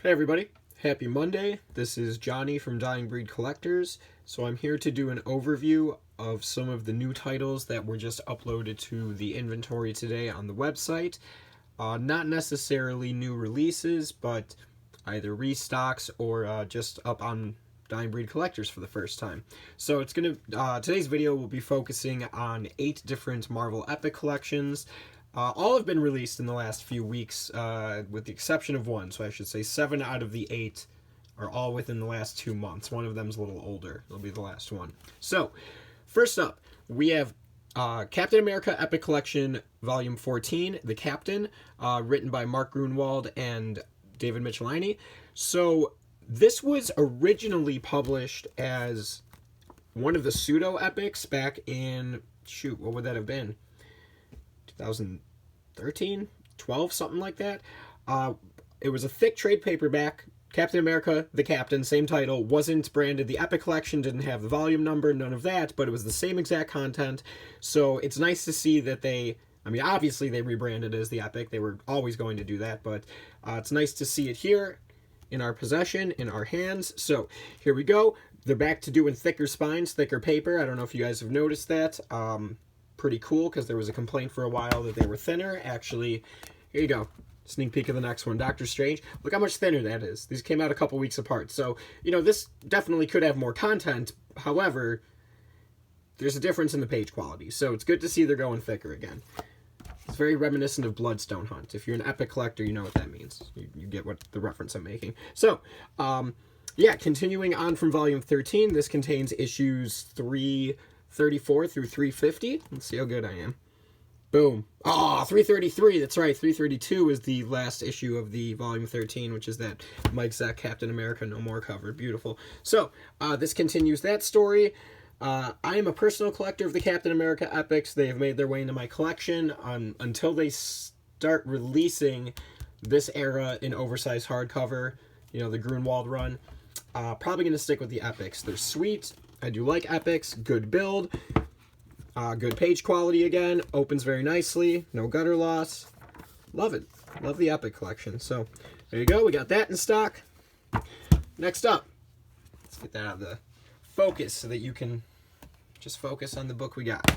Hey everybody, happy Monday. This is Johnny from Dying Breed Collectors. So I'm here to do an overview of some of the new titles that were just uploaded to the inventory today on the website. Not necessarily new releases, but either restocks or just up on Dying Breed Collectors for the first time. So it's today's video will be focusing on 8 different Marvel Epic collections. All have been released in the last few weeks, with the exception of one. So I should say 7 out of the 8 are all within the last 2 months. One of them's a little older. It'll be the last one. So, first up, we have Captain America Epic Collection Volume 14, The Captain, written by Mark Gruenwald and David Michelinie. So, this was originally published as one of the pseudo-epics back in, what would that have been? 2013, 12, something like that. It was a thick trade paperback. Captain America, The Captain, same title, wasn't branded the Epic Collection, didn't have the volume number, none of that, but it was the same exact content. So it's nice to see that obviously they rebranded as the Epic. They were always going to do that, but it's nice to see it here in our possession, in our hands. So here we go. They're back to doing thicker spines, thicker paper. I don't know if you guys have noticed that. Pretty cool, because there was a complaint for a while that they were thinner. Actually, here you go. Sneak peek of the next one. Doctor Strange. Look how much thinner that is. These came out a couple weeks apart. So, this definitely could have more content. However, there's a difference in the page quality. So it's good to see they're going thicker again. It's very reminiscent of Bloodstone Hunt. If you're an Epic collector, you know what that means. You get what the reference I'm making. So, continuing on from Volume 13, this contains issues 334 through 350. Let's see how good I am. Boom. 333. That's right. 332 is the last issue of the Volume 13, which is that Mike Zeck Captain America No More cover. Beautiful. So, this continues that story. I am a personal collector of the Captain America Epics. They have made their way into my collection until they start releasing this era in oversized hardcover, the Gruenwald run. Probably going to stick with the Epics. They're sweet. I do like Epics. Good build. Good page quality again. Opens very nicely. No gutter loss. Love it. Love the Epic collection. So, there you go. We got that in stock. Next up. Let's get that out of the focus so that you can just focus on the book we got.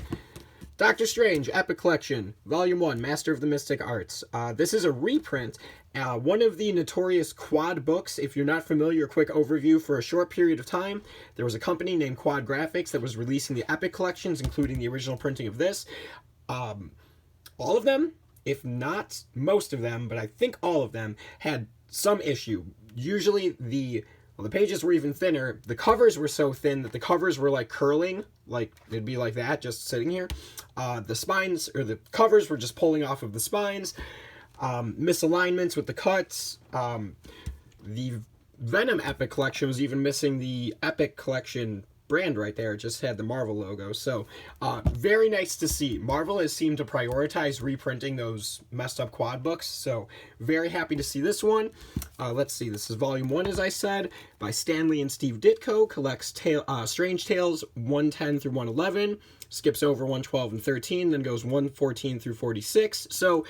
Doctor Strange Epic Collection, Volume 1, Master of the Mystic Arts. This is a reprint. One of the notorious Quad books. If you're not familiar, quick overview. For a short period of time, there was a company named Quad Graphics that was releasing the Epic collections, including the original printing of this. All of them, if not most of them, but I think all of them, had some issue. Usually the pages were even thinner. The covers were so thin that the covers were like curling, like it'd be like that, just sitting here. The spines, or the covers, were just pulling off of the spines. Misalignments with the cuts. The Venom Epic Collection was even missing the Epic Collection brand right there. It just had the Marvel logo. So, very nice to see. Marvel has seemed to prioritize reprinting those messed up Quad books. So, very happy to see this one. Let's see. This is Volume 1, as I said, by Stanley and Steve Ditko. Collects Strange Tales 110 through 111. Skips over 112 and 13. Then goes 114 through 46. So,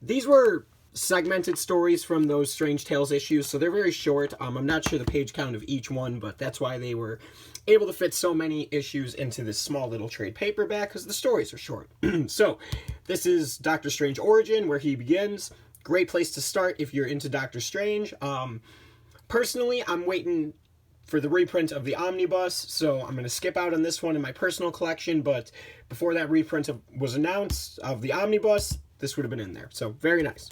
these were segmented stories from those Strange Tales issues, so they're very short. I'm not sure the page count of each one, but that's why they were able to fit so many issues into this small little trade paperback, because the stories are short. So, this is Doctor Strange Origin, where he begins. Great place to start if you're into Doctor Strange. Personally, I'm waiting for the reprint of the Omnibus, so I'm going to skip out on this one in my personal collection, but before that reprint was announced of the Omnibus, this would have been in there. So, very nice.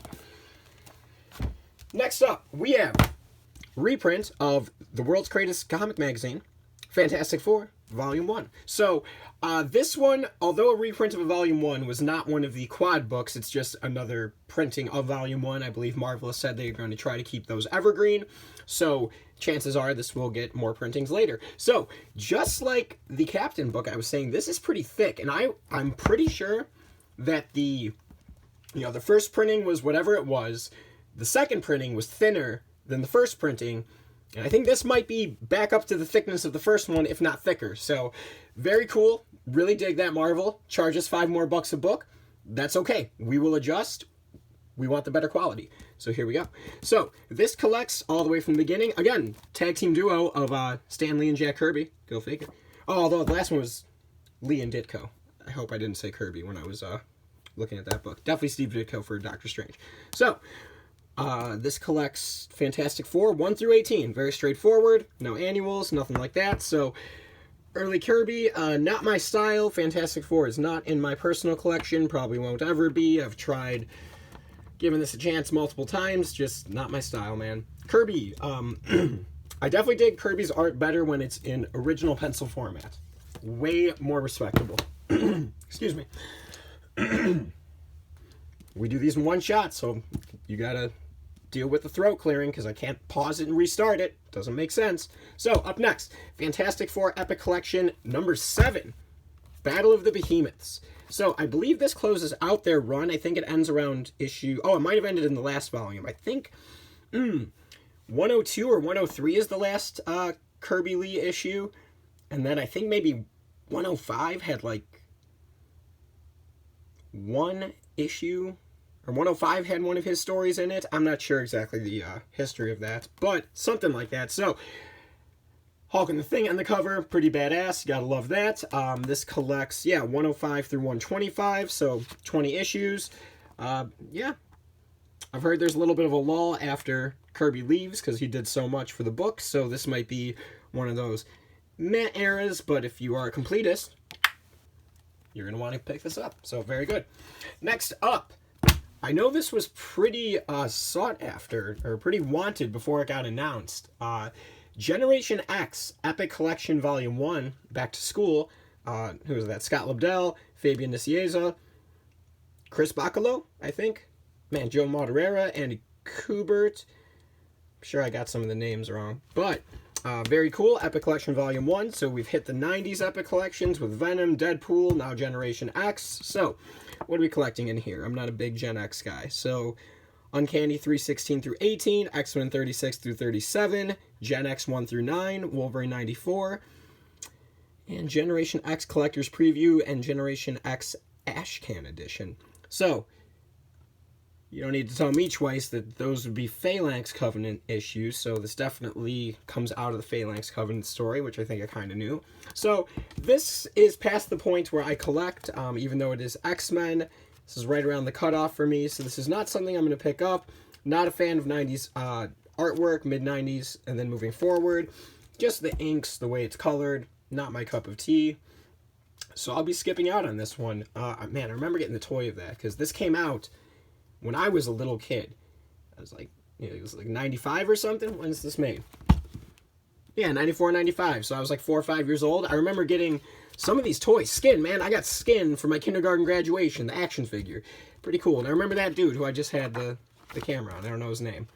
Next up, we have reprint of the world's greatest comic magazine, Fantastic Four, Volume 1. So, this one, although a reprint of a Volume 1, was not one of the Quad books, it's just another printing of Volume 1. I believe Marvel has said they're going to try to keep those evergreen, so chances are this will get more printings later. So, just like the Captain book, I was saying, this is pretty thick, and I'm pretty sure that the first printing was whatever it was. The second printing was thinner than the first printing, and I think this might be back up to the thickness of the first one, if not thicker. So, very cool. Really dig that Marvel. Charge us $5 more a book. That's okay. We will adjust. we want the better quality. So here we go. So this collects all the way from the beginning. Again, tag team duo of Stan Lee and Jack Kirby. Go figure. Oh, although the last one was Lee and Ditko. I hope I didn't say Kirby when I was looking at that book. Definitely Steve Ditko for Doctor Strange. So this collects Fantastic Four 1 through 18. Very straightforward. No annuals, nothing like that. So early Kirby, not my style. Fantastic Four is not in my personal collection. Probably won't ever be. I've tried giving this a chance multiple times. Just not my style, man. Kirby. I definitely dig Kirby's art better when it's in original pencil format. Way more respectable. Excuse me. We do these in one shot, so you gotta deal with the throat clearing because I can't pause it and restart it. Doesn't make sense. So, up next, Fantastic Four Epic Collection number 7, Battle of the Behemoths. So, I believe this closes out their run. I think it ends around issue... Oh, it might have ended in the last volume. I think 102 or 103 is the last Kirby Lee issue. And then I think maybe 105 had like one issue... Or 105 had one of his stories in it. I'm not sure exactly the history of that, but something like that. So, Hulk and the Thing on the cover, pretty badass. Gotta love that. This collects, 105 through 125, so 20 issues. Yeah. I've heard there's a little bit of a lull after Kirby leaves because he did so much for the book, so this might be one of those meh eras, but if you are a completist, you're going to want to pick this up. So, very good. Next up. I know this was pretty sought after, or pretty wanted before it got announced. Generation X, Epic Collection Volume 1, Back to School. Who was that? Scott Lobdell, Fabian Nicieza, Chris Bacalo, I think. Man, Joe Madureira, Andy Kubert. I'm sure I got some of the names wrong. But, very cool. Epic Collection Volume 1. So we've hit the 90s Epic Collections with Venom, Deadpool, now Generation X. So... what are we collecting in here? I'm not a big Gen X guy. So, Uncanny 316 through 18, X-Men 36 through 37, Gen X 1 through 9, Wolverine 94, and Generation X Collector's Preview and Generation X Ashcan Edition. So, you don't need to tell me twice that those would be Phalanx Covenant issues, so this definitely comes out of the Phalanx Covenant story, which I think I kind of knew. So, this is past the point where I collect, even though it is X-Men. This is right around the cutoff for me, so this is not something I'm going to pick up. Not a fan of 90s artwork, mid-90s, and then moving forward. Just the inks, the way it's colored, not my cup of tea. So, I'll be skipping out on this one. Man, I remember getting the toy of that, because this came out when I was a little kid. I was like, it was like 95 or something. When's this made? Yeah, 94, 95. So I was like 4 or 5 years old. I remember getting some of these toys. Skin, man. I got Skin for my kindergarten graduation, the action figure. Pretty cool. And I remember that dude who I just had the camera on. I don't know his name.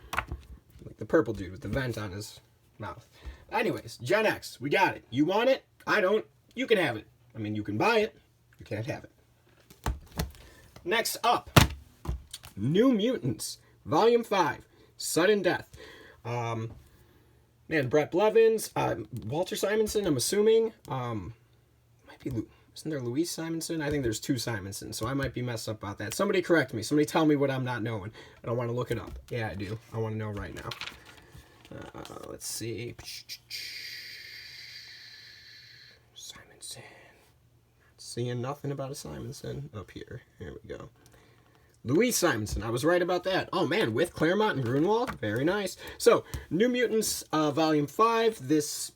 Like the purple dude with the vent on his mouth. Anyways, Gen X. We got it. You want it? I don't. You can have it. I mean, you can buy it. You can't have it. Next up. New Mutants, Volume 5, Sudden Death. Man, Brett Blevins, Walter Simonson, I'm assuming. Might be, isn't there Louise Simonson? I think there's 2 Simonsons, so I might be messed up about that. Somebody correct me. Somebody tell me what I'm not knowing. I don't want to look it up. Yeah, I do. I want to know right now. Let's see. Simonson. Seeing nothing about a Simonson up here. Here we go. Louise Simonson, I was right about that. Oh man, with Claremont and Grunwald, very nice. So, New Mutants, Volume 5. This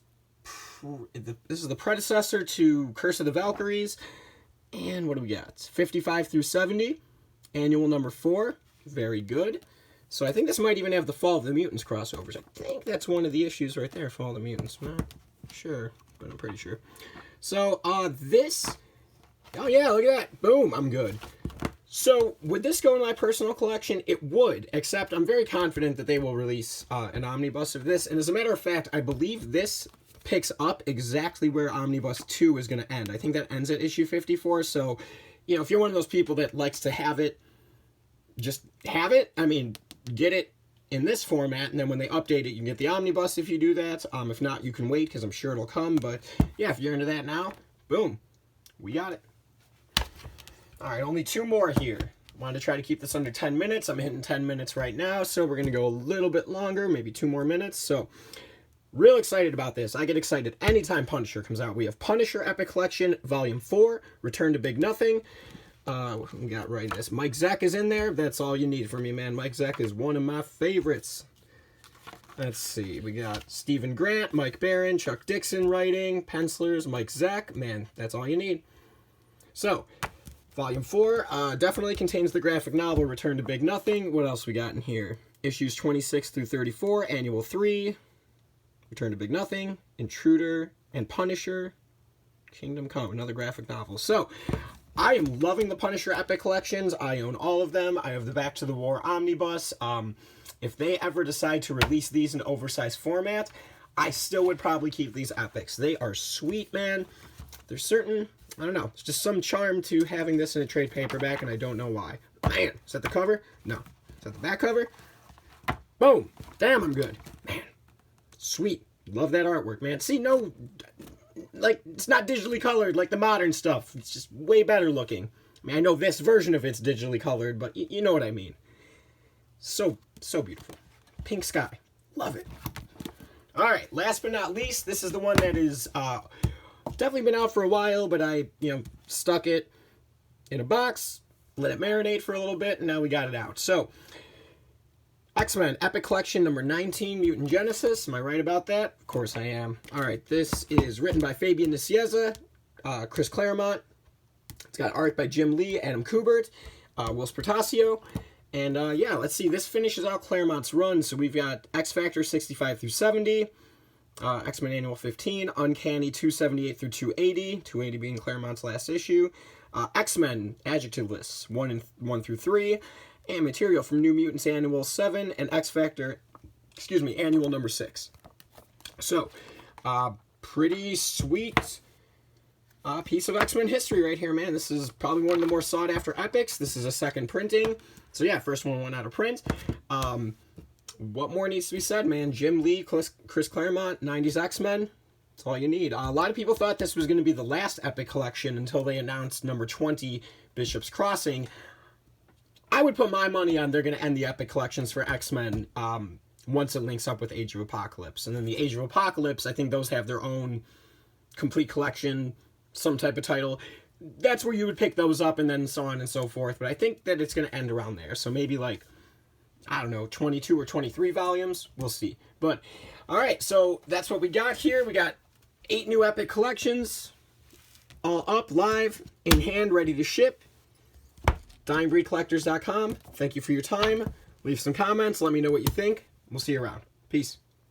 is the predecessor to Curse of the Valkyries. And what do we got? 55 through 70, annual number 4. Very good. So I think this might even have the Fall of the Mutants crossovers. I think that's one of the issues right there, Fall of the Mutants. I'm not sure, but I'm pretty sure. So, this... Oh yeah, look at that. Boom, I'm good. So, would this go in my personal collection? It would, except I'm very confident that they will release an omnibus of this. And as a matter of fact, I believe this picks up exactly where Omnibus 2 is going to end. I think that ends at issue 54. So, you know, if you're one of those people that likes to have it, just have it. I mean, get it in this format, and then when they update it, you can get the omnibus if you do that. If not, you can wait, because I'm sure it'll come. But, yeah, if you're into that now, boom, we got it. All right, only 2 more here. Wanted to try to keep this under 10 minutes. I'm hitting 10 minutes right now, so we're going to go a little bit longer, maybe 2 more minutes. So, real excited about this. I get excited anytime Punisher comes out. We have Punisher Epic Collection, Volume 4, Return to Big Nothing. We got right this. Mike Zeck is in there. That's all you need from me, man. Mike Zeck is one of my favorites. Let's see. We got Stephen Grant, Mike Barron, Chuck Dixon writing, pencilers, Mike Zeck. Man, that's all you need. So, Volume 4 definitely contains the graphic novel Return to Big Nothing. What else we got in here? Issues 26 through 34, Annual 3, Return to Big Nothing, Intruder, and Punisher, Kingdom Come, another graphic novel. So, I am loving the Punisher Epic Collections. I own all of them. I have the Back to the War Omnibus. If they ever decide to release these in oversized format, I still would probably keep these Epics. They are sweet, man. There's certain, I don't know, it's just some charm to having this in a trade paperback, and I don't know why. Man, is that the cover? No. Is that the back cover? Boom. Damn, I'm good. Man, sweet. Love that artwork, man. See, no, like, it's not digitally colored like the modern stuff. It's just way better looking. I mean, I know this version of it's digitally colored, but you know what I mean. So beautiful. Pink sky. Love it. All right, last but not least, this is the one that is definitely been out for a while, but I, stuck it in a box, let it marinate for a little bit, and now we got it out. So, X-Men Epic Collection number 19, Mutant Genesis. Am I right about that? Of course I am. All right, this is written by Fabian Nicieza, Chris Claremont. It's got art by Jim Lee, Adam Kubert, Will Spertasio. And, yeah, let's see. This finishes out Claremont's run. So we've got X-Factor 65 through 70, X-Men Annual 15, Uncanny 278 through 280, 280 being Claremont's last issue, X-Men Adjective Lists 1 through 3, and material from New Mutants Annual 7 and X-Factor, Annual number 6. So, pretty sweet piece of X-Men history right here, man. This is probably one of the more sought-after epics. This is a second printing. So, yeah, first one went out of print. What more needs to be said, man? Jim Lee, Chris Claremont, 90s X-Men. That's all you need. A lot of people thought this was going to be the last epic collection until they announced number 20, Bishop's Crossing. I would put my money on they're going to end the epic collections for X-Men once it links up with Age of Apocalypse. And then the Age of Apocalypse, I think those have their own complete collection, some type of title. That's where you would pick those up and then so on and so forth. But I think that it's going to end around there. So maybe like, I don't know, 22 or 23 volumes. We'll see. But, all right, so that's what we got here. We got 8 new epic collections, all up, live, in hand, ready to ship. DyingBreedCollectors.com. Thank you for your time. Leave some comments. Let me know what you think. We'll see you around. Peace.